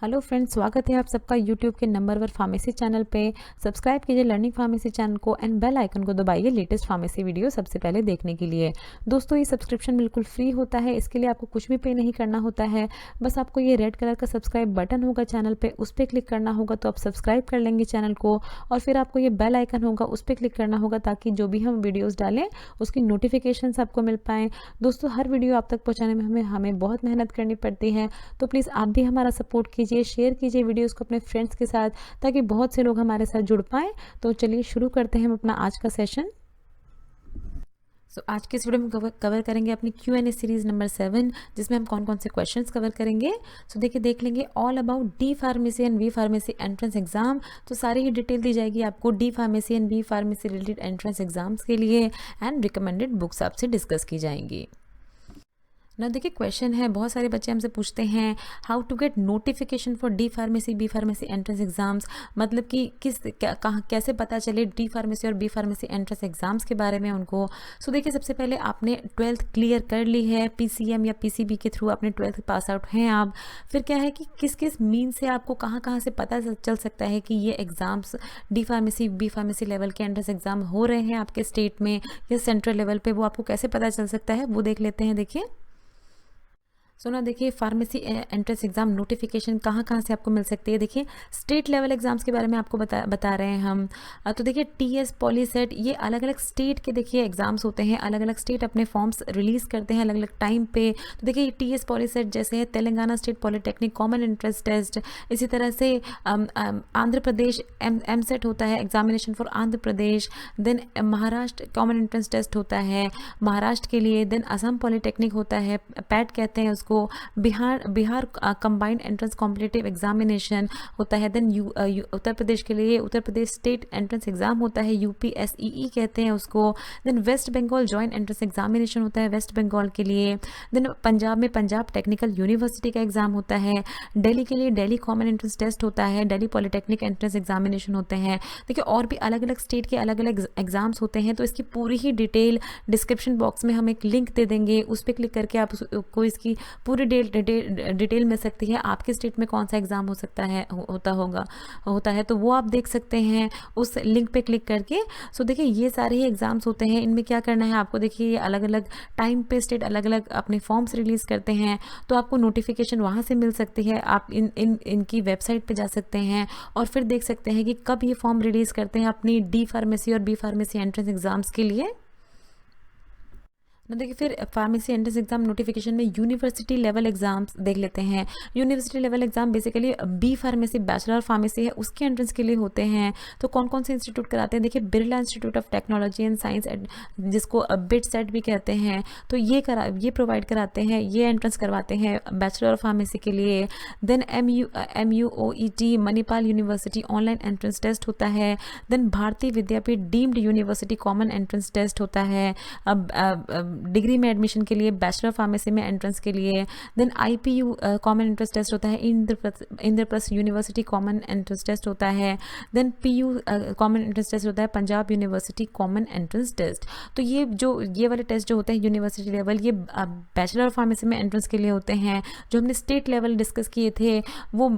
Hello friends, स्वागत है आप सबका यूट्यूब के नंबर 1 फार्मेसी चैनल पे। सब्सक्राइब कीजिए लर्निंग फार्मेसी चैनल को एंड बेल आइकन को दबाइए लेटेस्ट फार्मेसी वीडियो सबसे पहले देखने के लिए। दोस्तों, ये सब्सक्रिप्शन बिल्कुल फ्री होता है, इसके लिए आपको कुछ भी पे नहीं करना होता है। बस आपको ये रेड कलर का सब्सक्राइब बटन होगा चैनल पे, उस पर क्लिक करना होगा तो आप सब्सक्राइब कर लेंगे चैनल को। और फिर आपको ये बेल आइकन होगा, उस पर क्लिक करना होगा ताकि जो भी हम वीडियोज़ डालें उसकी नोटिफिकेशन आपको मिल पाएँ। दोस्तों, हर वीडियो आप तक पहुँचाने में हमें बहुत मेहनत करनी पड़ती है, तो प्लीज़ आप भी हमारा सपोर्ट कीजिए, शेयर कीजिए वीडियोस को अपने फ्रेंड्स के साथ ताकि बहुत से लोग हमारे साथ जुड़ पाएँ। तो चलिए शुरू करते हैं हम अपना आज का सेशन। आज के इस वीडियो में कवर करेंगे अपनी Q&A सीरीज़ नंबर 7, जिसमें हम कौन कौन से क्वेश्चंस कवर करेंगे। देखिए, देख लेंगे all about D pharmacy and B pharmacy entrance exam. तो सारी ही डिटेल दी जाएगी आपको D pharmacy and B pharmacy related entrance exams के लिए, एंड रिकमेंडेड बुक्स आपसे डिस्कस की जाएंगी ना। देखिए, क्वेश्चन है, बहुत सारे बच्चे हमसे पूछते हैं how to get notification for D pharmacy B pharmacy entrance exams. मतलब कि कैसे पता चले डी फार्मेसी और बी फार्मेसी एंट्रेंस एग्जाम्स के बारे में उनको। देखिए, सबसे पहले आपने 12th क्लियर कर ली है, PCM या PCB के थ्रू आपने 12th पास आउट हैं आप। फिर क्या है कि किस किस मीन से आपको कहाँ से पता चल सकता है कि ये exams D pharmacy B pharmacy level के एंट्रेंस एग्जाम हो रहे हैं आपके स्टेट में या सेंट्रल लेवल पे, वो आपको कैसे पता चल सकता है वो देख लेते हैं। देखिए, देखिए, फार्मेसी एंट्रेंस एग्जाम नोटिफिकेशन कहाँ से आपको मिल सकती है। देखिए, स्टेट लेवल एग्जाम्स के बारे में आपको बता रहे हैं हम। तो देखिए, TS पॉलीसेट, ये अलग अलग स्टेट के देखिए एग्जाम्स होते हैं, अलग अलग स्टेट अपने फॉर्म्स रिलीज़ करते हैं अलग अलग टाइम पे। तो देखिए, TS पॉलीसेट जैसे है Telangana state polytechnic common entrance test, इसी तरह से आंध्र प्रदेश MSET होता है, examination for Andhra Pradesh. Then Maharashtra common entrance test होता है महाराष्ट्र के लिए। देन असम पॉलीटेक्निक होता है, पैट कहते हैं उसको। Bihar combined entrance competitive examination होता है। देन उत्तर प्रदेश के लिए Uttar Pradesh state entrance exam होता है, UPSEE कहते हैं उसको। Then West Bengal joint entrance examination होता है वेस्ट बंगाल के लिए। देन पंजाब में पंजाब टेक्निकल यूनिवर्सिटी का एग्जाम होता है। दिल्ली के लिए दिल्ली कॉमन एंट्रेंस टेस्ट होता है, दिल्ली पॉलीटेक्निक एंट्रेंस एग्जामिनेशन होते हैं। देखिए, और भी अलग अलग स्टेट के अलग अलग एग्जाम्स होते हैं, तो इसकी पूरी ही डिटेल डिस्क्रिप्शन बॉक्स में हम एक लिंक दे देंगे, उस पर क्लिक करके आपको इसकी पूरी डिटेल मिल सकती है। आपके स्टेट में कौन सा एग्ज़ाम हो सकता है होता है तो वो आप देख सकते हैं उस लिंक पे क्लिक करके। देखिए, ये सारे ही एग्ज़ाम्स होते हैं, इनमें क्या करना है आपको। देखिए, ये अलग अलग टाइम पे स्टेट अलग अलग अपने फॉर्म्स रिलीज़ करते हैं, तो आपको नोटिफिकेशन वहाँ से मिल सकती है। आप इनकी वेबसाइट पे जा सकते हैं और फिर देख सकते हैं कि कब ये फॉर्म रिलीज़ करते हैं अपनी डी फार्मेसी और बी फार्मेसी एंट्रेंस एग्ज़ाम्स के लिए ना। देखिए, फिर फार्मेसी एंट्रेंस एग्जाम नोटिफिकेशन में यूनिवर्सिटी लेवल एग्जाम्स देख लेते हैं। University level exam basically B pharmacy bachelor pharmacy है उसके एंट्रेंस के लिए होते हैं। तो कौन कौन से इंस्टीट्यूट कराते हैं। देखिए, Birla institute of technology and science, जिसको BITSET भी कहते हैं, तो ये प्रोवाइड कराते हैं, ये एंट्रेंस करवाते हैं बैचलर ऑफ फार्मेसी के लिए। Then MUOET Manipal university online entrance test होता है। Then Bharati Vidyapeeth deemed university common entrance test होता है डिग्री में एडमिशन के लिए, बैचलर फार्मेसी में एंट्रेंस के लिए। Then IPU common entrance test होता है, Indraprastha university common entrance test होता है। Then PU common entrance test होता है Punjab university common entrance test. तो ये वाले टेस्ट जो होते हैं यूनिवर्सिटी लेवल, ये बैचलर फार्मेसी में एंट्रेंस के लिए होते हैं। जो हमने स्टेट लेवल डिस्कस किए थे वो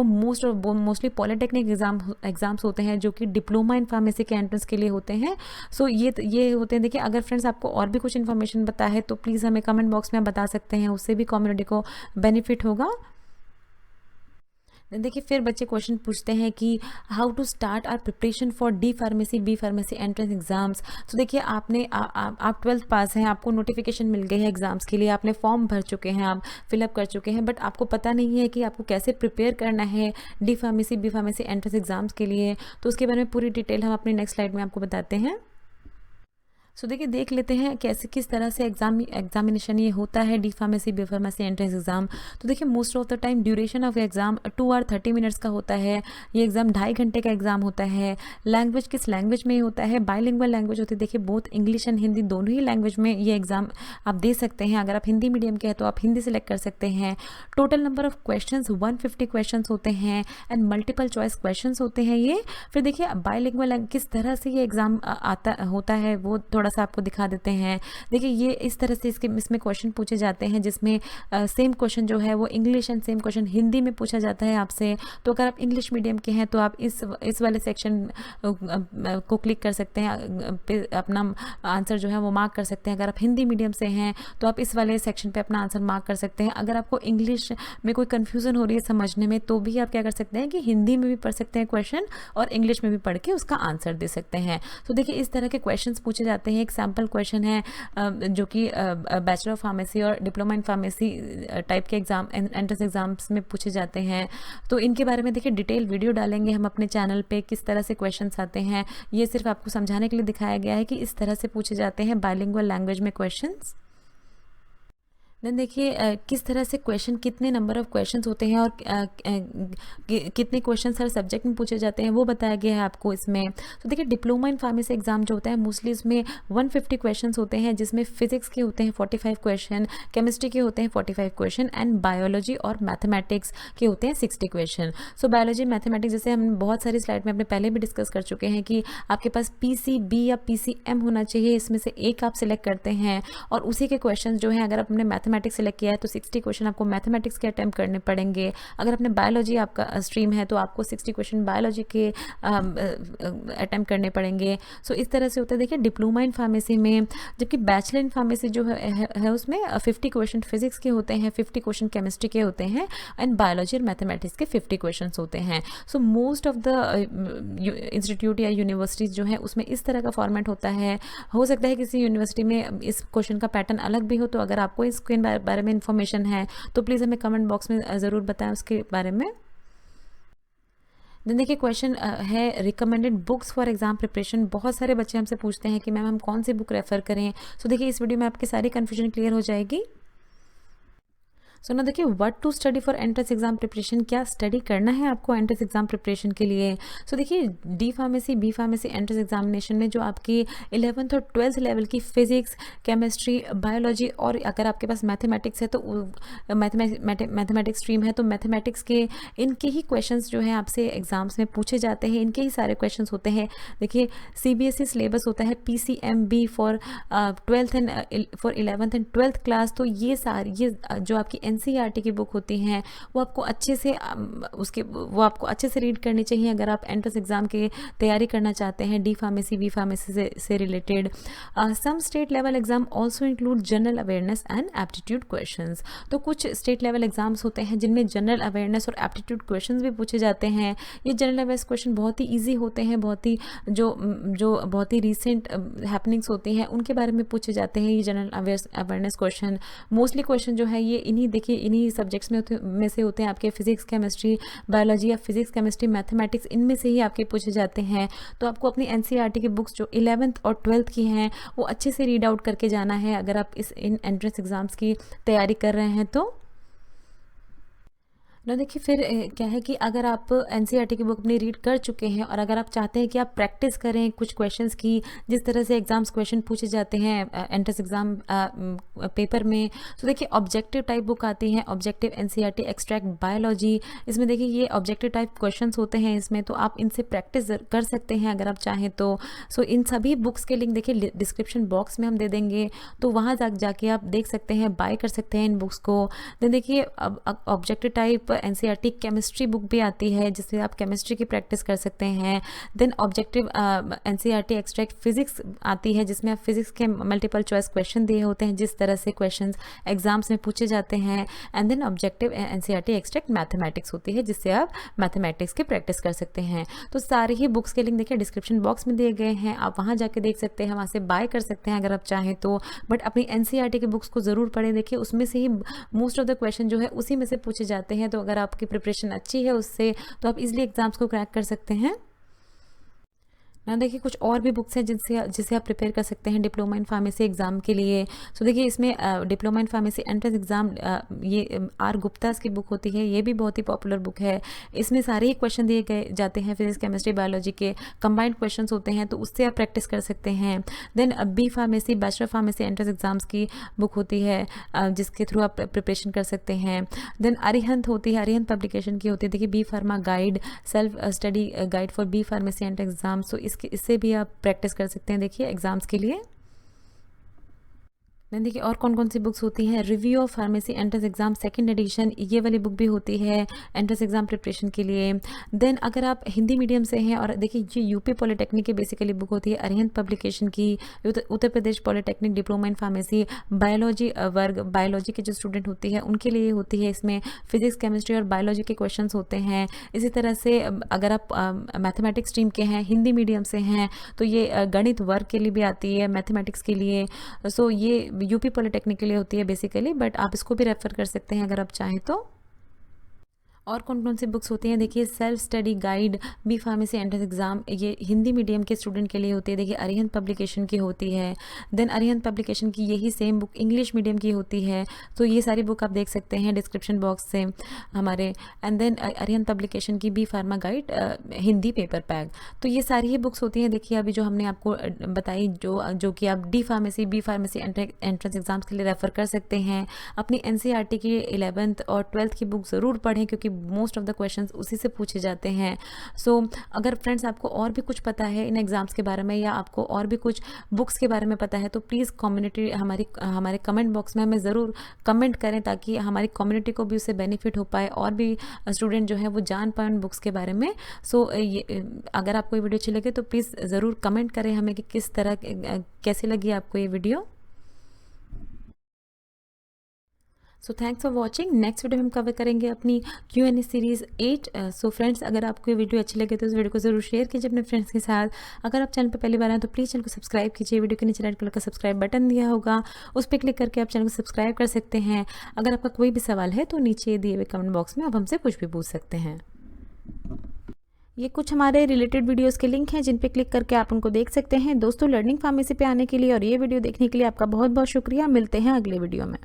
मोस्टली पॉलीटेक्निक एग्जाम्स होते हैं, जो कि डिप्लोमा इन फार्मेसी के एंट्रेंस के लिए होते हैं। ये होते हैं। देखिए, अगर फ्रेंड्स आपको और भी कुछ इन्फॉर्मेशन पता है तो प्लीज़ हमें कमेंट बॉक्स में बता सकते हैं, उससे भी कम्युनिटी को बेनिफिट होगा। देखिए, फिर बच्चे क्वेश्चन पूछते हैं कि how to start our preparation for D pharmacy B pharmacy entrance exams. देखिए, आप 12th पास हैं, आपको नोटिफिकेशन मिल गई है एग्जाम्स के लिए, आपने फॉर्म भर चुके हैं, आप फिलअप कर चुके हैं, बट आपको पता नहीं है कि आपको कैसे प्रिपेयर करना है D pharmacy B pharmacy entrance exams के लिए। तो उसके बारे में पूरी डिटेल हम अपनी नेक्स्ट स्लाइड में आपको बताते हैं। देखिए, देख लेते हैं किस तरह से एग्जामिनेशन ये होता है D pharmacy B pharmacy entrance exam. तो देखिए, most of the time duration of exam 2 और 30 मिनट्स का होता है। ये एग्जाम 2.5 घंटे का एग्जाम होता है। लैंग्वेज किस लैंग्वेज में ही होता है, बाइलिंगुअल लैंग्वेज होती है। देखिए, बोथ इंग्लिश एंड हिंदी दोनों ही लैंग्वेज में ये एग्जाम आप दे सकते हैं। अगर आप हिंदी मीडियम के हैं तो आप हिंदी सेलेक्ट कर सकते हैं। Total number of question 150 question होते हैं एंड मल्टीपल चॉइस क्वेश्चन होते हैं ये। फिर देखिए, बाइलिंगुअल किस तरह से ये एग्जाम होता है वो थोड़ा थोड़ा सा आपको दिखा देते हैं। देखिए ये इस तरह से इसमें क्वेश्चन पूछे जाते हैं जिसमें सेम क्वेश्चन जो है वो English and same question Hindi में पूछा जाता है आपसे। तो अगर आप इंग्लिश मीडियम के हैं तो आप इस वाले सेक्शन को क्लिक कर सकते हैं, अपना आंसर जो है वो मार्क कर सकते हैं। अगर आप हिंदी मीडियम से हैं तो आप इस वाले सेक्शन पे अपना आंसर मार्क कर सकते हैं। अगर आपको इंग्लिश में कोई कन्फ्यूज़न हो रही है समझने में तो भी आप क्या कर सकते हैं कि हिंदी में भी पढ़ सकते हैं क्वेश्चन और इंग्लिश में भी पढ़ के उसका आंसर दे सकते हैं। तो देखिए इस तरह के क्वेश्चंस पूछे जाते हैं। एक सैम्पल क्वेश्चन है जो कि बैचलर ऑफ फार्मेसी और डिप्लोमा इन फार्मेसी टाइप के एग्जाम एंट्रेंस एग्जाम्स में पूछे जाते हैं। तो इनके बारे में देखिए डिटेल वीडियो डालेंगे हम अपने चैनल पे, किस तरह से क्वेश्चंस आते हैं। ये सिर्फ आपको समझाने के लिए दिखाया गया है कि इस तरह से पूछे जाते हैं बाइलिंगुअल लैंग्वेज में क्वेश्चंस। देन देखिए किस तरह से क्वेश्चन, कितने नंबर ऑफ क्वेश्चंस होते हैं और कितने क्वेश्चंस हर सब्जेक्ट में पूछे जाते हैं वो बताया गया है आपको इसमें। तो देखिए डिप्लोमा इन फार्मेसी एग्जाम जो होता है मोस्टली इसमें 150 क्वेश्चंस होते हैं, जिसमें फिजिक्स के होते हैं 45 क्वेश्चन, केमिस्ट्री के होते हैं 45 क्वेश्चन एंड बायोलॉजी और मैथमेटिक्स के होते हैं 60 क्वेश्चन। सो बायोलॉजी मैथमेटिक्स जैसे हम बहुत सारी स्लाइड में अपने पहले भी डिस्कस कर चुके हैं कि आपके पास PCB या PCM होना चाहिए, इसमें से एक आप सिलेक्ट करते हैं और उसी के क्वेश्चन जो है, अगर आपने मैथमेटिक्स सेलेक्ट किया है तो 60 क्वेश्चन आपको मैथमेटिक्स के अटेम्प्ट करने पड़ेंगे। अगर आपने बायोलॉजी आपका स्ट्रीम है तो आपको 60 क्वेश्चन बायोलॉजी के अटेम्प्ट करने पड़ेंगे। सो इस तरह से होता है देखिए डिप्लोमा इन फार्मेसी में। जबकि बैचलर इन फार्मेसी जो है उसमें 50 क्वेश्चन फिजिक्स के होते हैं, 50 क्वेश्चन केमिस्ट्री के होते हैं एंड बायोलॉजी और मैथमेटिक्स के 50 क्वेश्चन होते हैं। So most of the institute या यूनिवर्सिटीज जो है उसमें इस तरह का फॉर्मेट होता है। हो सकता है किसी यूनिवर्सिटी में इस क्वेश्चन का पैटर्न अलग भी हो, तो अगर आपको इसके बारे में इंफॉर्मेशन है तो प्लीज़ हमें कमेंट बॉक्स में ज़रूर बताएं उसके बारे में। देन देखिए क्वेश्चन है recommended books for exam preparation. बहुत सारे बच्चे हमसे पूछते हैं कि मैम हम कौन सी बुक रेफर करें। सो देखिए इस वीडियो में आपकी सारी कन्फ्यूजन क्लियर हो जाएगी। सो ना देखिए what to study for entrance exam preparation, क्या स्टडी करना है आपको एंट्रेंस एग्जाम प्रिपरेशन के लिए। सो देखिए D pharmacy B pharmacy entrance examination में जो आपकी 11th और 12th लेवल की फिजिक्स, केमिस्ट्री, बायोलॉजी और अगर आपके पास मैथमेटिक्स है तो मैथमेटिक्स स्ट्रीम है तो मैथमेटिक्स के इनके ही क्वेश्चंस जो है आपसे एग्जाम्स में पूछे जाते हैं, इनके ही सारे क्वेश्चंस होते हैं। देखिए CBSE सिलेबस होता है PCMB for 12th and for 11th and 12th class. तो ये जो आपकी NCERT की बुक होती हैं वो आपको अच्छे से रीड करनी चाहिए अगर आप एंट्रेंस एग्जाम की तैयारी करना चाहते हैं डी फार्मेसी बी फार्मेसी से related. Some state level exam also include general awareness and aptitude questions. तो कुछ स्टेट लेवल एग्जाम्स होते हैं जिनमें जनरल अवेयरनेस और एप्टीट्यूड क्वेश्चंस भी पूछे जाते हैं। ये जनरल अवेयरनेस क्वेश्चन बहुत ही ईजी होते हैं, बहुत ही रिसेंट हैपनिंग्स होती हैं उनके बारे में पूछे जाते हैं ये general awareness question. Mostly question जो है ये इन्हीं सब्जेक्ट्स में से होते हैं आपके फिजिक्स, केमिस्ट्री, बायोलॉजी या फिजिक्स, केमिस्ट्री, मैथमेटिक्स, इनमें से ही आपके पूछे जाते हैं। तो आपको अपनी NCERT की बुक्स जो 11th और 12th की हैं वो अच्छे से रीड आउट करके जाना है अगर आप इन एंट्रेंस एग्जाम्स की तैयारी कर रहे हैं तो। ना देखिए फिर क्या है कि अगर आप NCERT की बुक अपनी रीड कर चुके हैं और अगर आप चाहते हैं कि आप प्रैक्टिस करें कुछ क्वेश्चंस की, जिस तरह से एग्जाम्स क्वेश्चन पूछे जाते हैं एंट्रेंस एग्जाम पेपर में, तो देखिए ऑब्जेक्टिव टाइप बुक आती है, ऑब्जेक्टिव NCERT एक्सट्रैक्ट बायोलॉजी। इसमें देखिए ये ऑब्जेक्टिव टाइप क्वेश्चंस होते हैं इसमें, तो आप इनसे प्रैक्टिस कर सकते हैं अगर आप चाहें तो। सो इन सभी बुक्स के लिंक देखिए डिस्क्रिप्शन बॉक्स में हम दे देंगे, तो वहाँ जाके आप देख सकते हैं, बाय कर सकते हैं इन बुक्स को। देन देखिए objective type NCERT chemistry book भी आती है जिससे आप केमिस्ट्री की प्रैक्टिस कर सकते हैं। Then objective NCERT extract physics आती है जिसमें आप फिजिक्स के मल्टीपल चॉइस क्वेश्चन दिए होते हैं जिस तरह से क्वेश्चंस एग्जाम्स में पूछे जाते हैं। And then objective NCERT extract mathematics होती है जिससे आप मैथमेटिक्स की प्रैक्टिस कर सकते हैं। तो सारी ही बुक्स के लिंक देखिए डिस्क्रिप्शन बॉक्स में दिए गए हैं, आप वहाँ जाके देख सकते हैं, वहाँ से बाय कर सकते हैं अगर आप चाहें तो। बट अपनी NCERT की बुक्स को ज़रूर पढ़ें, देखिए उसमें से ही मोस्ट ऑफ द क्वेश्चन जो है उसी में से पूछे जाते हैं। तो अगर आपकी प्रिपरेशन अच्छी है उससे तो आप इजीली एग्जाम्स को क्रैक कर सकते हैं। ना देखिए कुछ और भी बुक्स हैं जिसे आप प्रिपेयर कर सकते हैं डिप्लोमा इन फार्मेसी एग्जाम के लिए। सो देखिए इसमें diploma in pharmacy entrance exam ये R गुप्तास की बुक होती है, ये भी बहुत ही पॉपुलर बुक है। इसमें सारे ही क्वेश्चन दिए गए जाते हैं, फिजिक्स, केमिस्ट्री, बायोलॉजी के कंबाइंड क्वेश्चंस होते हैं, तो उससे आप प्रैक्टिस कर सकते हैं। Then B pharmacy bachelor pharmacy entrance exams की बुक होती है जिसके थ्रू आप प्रिपरेशन कर सकते हैं। देन अरिहंत होती है, अरिहंत पब्लिकेशन की होती है देखिए B pharma guide, self study guide for B pharmacy entrance exam. So इससे भी आप प्रैक्टिस कर सकते हैं देखिए एग्जाम्स के लिए। देन देखिए और कौन कौन सी बुक्स होती हैं, review of pharmacy entrance exam second edition, ये वाली बुक भी होती है एंट्रेंस एग्जाम प्रिपरेशन के लिए। देन अगर आप हिंदी मीडियम से हैं और देखिए ये यूपी पॉलिटेक्निक की बेसिकली बुक होती है अरिहंत पब्लिकेशन की, Uttar Pradesh polytechnic diploma in pharmacy biology वर्ग, बायोलॉजी के जो स्टूडेंट होती है उनके लिए होती है। इसमें फिजिक्स केमिस्ट्री और बायोलॉजी के क्वेश्चन होते हैं। इसी तरह से अगर आप मैथमेटिक्स स्ट्रीम के हैं, हिंदी मीडियम से हैं, तो ये गणित वर्ग के लिए भी आती है, मैथमेटिक्स के लिए। सो ये यूपी पॉलिटेक्निक के लिए होती है बेसिकली, बट आप इसको भी रेफर कर सकते हैं अगर आप चाहें तो। और कौन कौन सी बुक्स होती हैं, देखिए self study guide B pharmacy entrance exam, ये हिंदी मीडियम के स्टूडेंट के लिए होती है। देखिए अरिहंत पब्लिकेशन की होती है। देन अरिहंत पब्लिकेशन की यही सेम बुक इंग्लिश मीडियम की होती है। तो ये सारी बुक आप देख सकते हैं डिस्क्रिप्शन बॉक्स से हमारे। एंड देन अरिहंत पब्लिकेशन की B pharma guide Hindi paper pack. तो ये सारी ही बुक्स होती हैं। देखिए अभी जो हमने आपको बताई जो कि आप D pharmacy B pharmacy entrance exams के लिए रेफर कर सकते हैं। अपनी NCERT की 11th और 12th की बुक ज़रूर पढ़ें क्योंकि मोस्ट ऑफ द क्वेश्चंस उसी से पूछे जाते हैं। सो अगर फ्रेंड्स आपको और भी कुछ पता है इन एग्ज़ाम्स के बारे में या आपको और भी कुछ बुक्स के बारे में पता है तो प्लीज़ कम्युनिटी हमारे कमेंट बॉक्स में हमें ज़रूर कमेंट करें ताकि हमारी कम्युनिटी को भी उससे बेनिफिट हो पाए और भी स्टूडेंट जो है वो जान पाए उन बुक्स के बारे में। सो अगर आपको ये वीडियो अच्छी लगे तो प्लीज़ ज़रूर कमेंट करें हमें कि किस तरह कैसी लगी आपको ये video. So thanks for watching. Next video में हम कवर करेंगे अपनी Q&A सीरीज़ 8। सो फ्रेंड्स अगर आपको ये वीडियो अच्छी लगे तो इस वीडियो को ज़रूर शेयर कीजिए अपने फ्रेंड्स के साथ। अगर आप चैनल पर पहली बार आए तो प्लीज़ चैनल को सब्सक्राइब कीजिए। वीडियो के नीचे रेड कलर का सब्सक्राइब बटन दिया होगा, उस पर क्लिक करके आप चैनल को सब्सक्राइब कर सकते हैं। अगर आपका कोई भी सवाल है तो नीचे दिए हुए कमेंट बॉक्स में आप हमसे कुछ भी पूछ सकते हैं। ये कुछ हमारे रिलेटेड वीडियोस के लिंक हैं जिन पे क्लिक करके आप उनको देख सकते हैं। दोस्तों लर्निंग फार्मेसी पे आने के लिए और ये वीडियो देखने के लिए आपका बहुत बहुत शुक्रिया। मिलते हैं अगले वीडियो में।